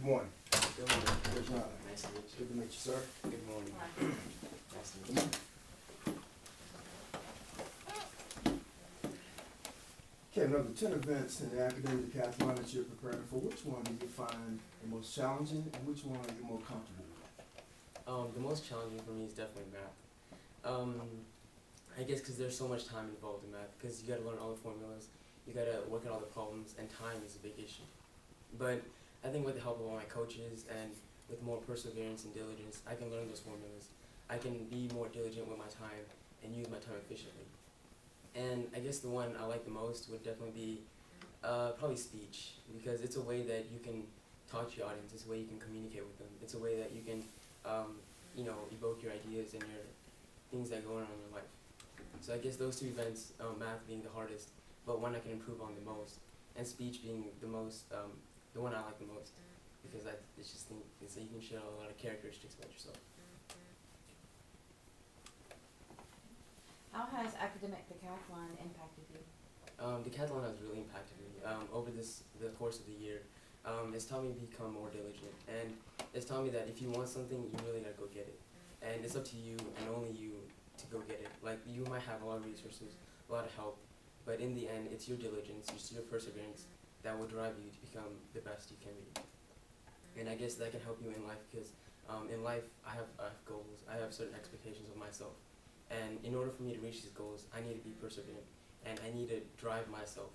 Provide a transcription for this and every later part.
morning. Good morning. Good morning. Nice to meet you. Good to meet you, sir. Good morning. Nice to meet you. Kevin, of the 10 events in the academic decathlon that you're preparing for, which one do you find the most challenging and which one are you more comfortable with? The most challenging for me is definitely math. I guess because there's so much time involved in math, because you got to learn all the formulas, you got to work out all the problems, and time is a big issue. But I think with the help of all my coaches and with more perseverance and diligence, I can learn those formulas. I can be more diligent with my time and use my time efficiently. And I guess the one I like the most would definitely be probably speech, because it's a way that you can talk to your audience. It's a way you can communicate with them. It's a way that you can, evoke your ideas and your things that go on in your life. So I guess those two events, math being the hardest, but one I can improve on the most, and speech being the most, the one I like the most, because it's just it's that you can share a lot of characteristics about yourself. How has academic decathlon impacted you? Decathlon has really impacted me over the course of the year. It's taught me to become more diligent, and it's taught me that if you want something, you really gotta go get it. And it's up to you and only you to go get it. Like, you might have a lot of resources, a lot of help, but in the end, it's your diligence, it's your perseverance that will drive you to become the best you can be. And I guess that can help you in life, because in life, I have goals, I have certain expectations of myself. And in order for me to reach these goals, I need to be perseverant, and I need to drive myself,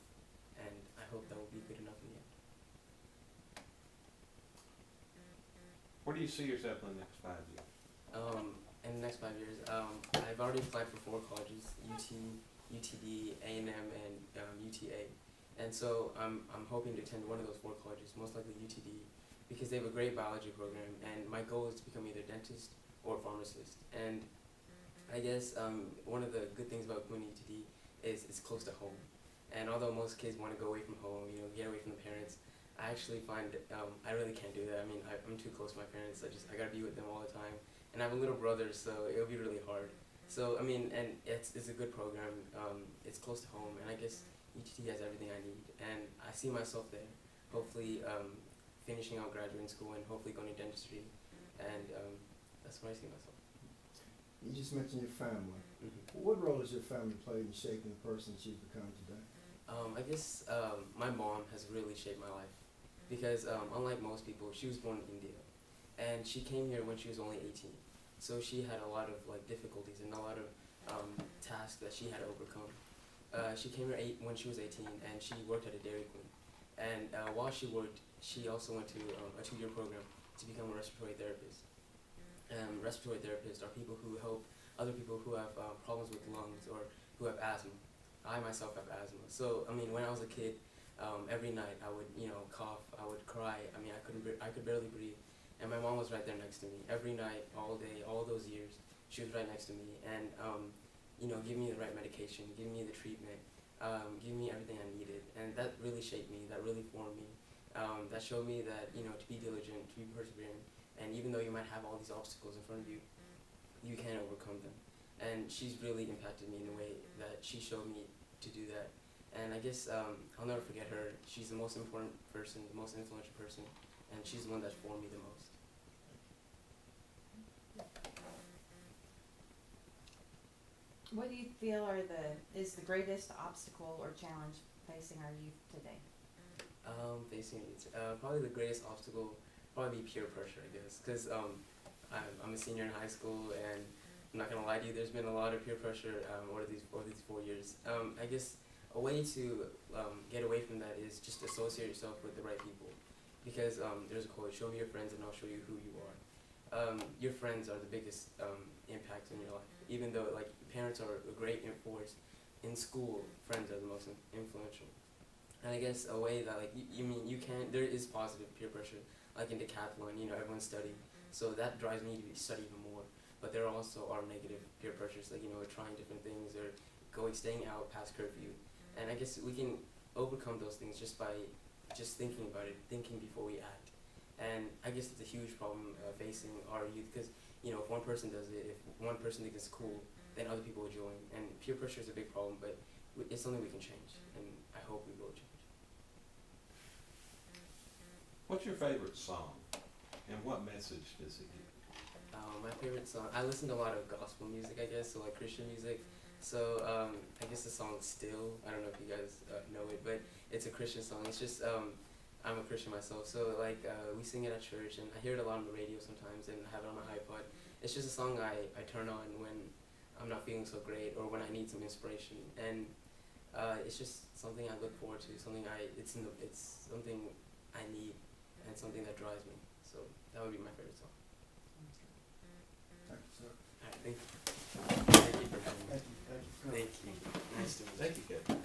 and I hope that will be good enough in the end. Where do you see yourself in the next 5 years? In the next 5 years, I've already applied for 4 colleges: UT, UTD, A&M, and UTA. And so I'm hoping to attend one of those 4 colleges, most likely UTD, because they have a great biology program, and my goal is to become either a dentist or a pharmacist. And I guess one of the good things about going to UTD is it's close to home. And although most kids want to go away from home, get away from the parents, I actually find I really can't do that. I mean, I'm too close to my parents. I gotta be with them all the time. And I have a little brother, so it'll be really hard. So I mean, and it's a good program. It's close to home, and I guess UTD has everything I need. And I see myself there, hopefully finishing out graduate school and hopefully going to dentistry. And that's where I see myself. You just mentioned your family. Mm-hmm. What role has your family played in shaping the person that you've become today? I guess my mom has really shaped my life, because unlike most people, she was born in India, and she came here when she was only 18. So she had a lot of difficulties and a lot of tasks that she had to overcome. She came here when she was 18, and she worked at a Dairy Queen. And while she worked, she also went to a 2-year program to become a respiratory therapist. Respiratory therapists are people who help other people who have problems with lungs or who have asthma. I myself have asthma. So, I mean, when I was a kid, every night I would, cough, I would cry. I mean, I could barely breathe. And my mom was right there next to me. Every night, all day, all those years, she was right next to me. And, giving me the right medication, giving me the treatment, giving me everything I needed. And that really shaped me, that really formed me. That showed me that, to be diligent, to be persevering. And even though you might have all these obstacles in front of you, you can overcome them. And she's really impacted me in a way that she showed me to do that. And I guess I'll never forget her. She's the most important person, the most influential person, and she's the one that's formed me the most. What do you feel is the greatest obstacle or challenge facing our youth today? Facing it, probably the greatest obstacle probably be peer pressure, I guess, because I'm a senior in high school, and I'm not gonna lie to you, there's been a lot of peer pressure over these 4 years. I guess a way to get away from that is just associate yourself with the right people, because there's a quote: "Show me your friends, and I'll show you who you are." Your friends are the biggest impact in your life. Even though parents are a great influence, in school friends are the most influential. And I guess a way that there is positive peer pressure, like in decathlon, everyone's studying, so that drives me to study even more. But there also are negative peer pressures, trying different things or staying out past curfew. And I guess we can overcome those things just by thinking about it, thinking before we act. And I guess it's a huge problem facing our youth, because if one person does it, if one person thinks it's cool, then other people will join. And peer pressure is a big problem, but it's something we can change, and I hope we will change. What's your favorite song? And what message does it give? My favorite song, I listen to a lot of gospel music, I guess, so like Christian music. So I guess the song Still, I don't know if you guys know it, but it's a Christian song. It's just, I'm a Christian myself, so like we sing it at church, and I hear it a lot on the radio sometimes, and I have it on my iPod. It's just a song I turn on when I'm not feeling so great, or when I need some inspiration, and it's just something I look forward to, it's something I need, and it's something that drives me. So that would be my favorite song. Thank you, sir. Alright, thank you. Thank you for having me. Thank you. Thank you. Nice to meet you. Thank you, Kevin.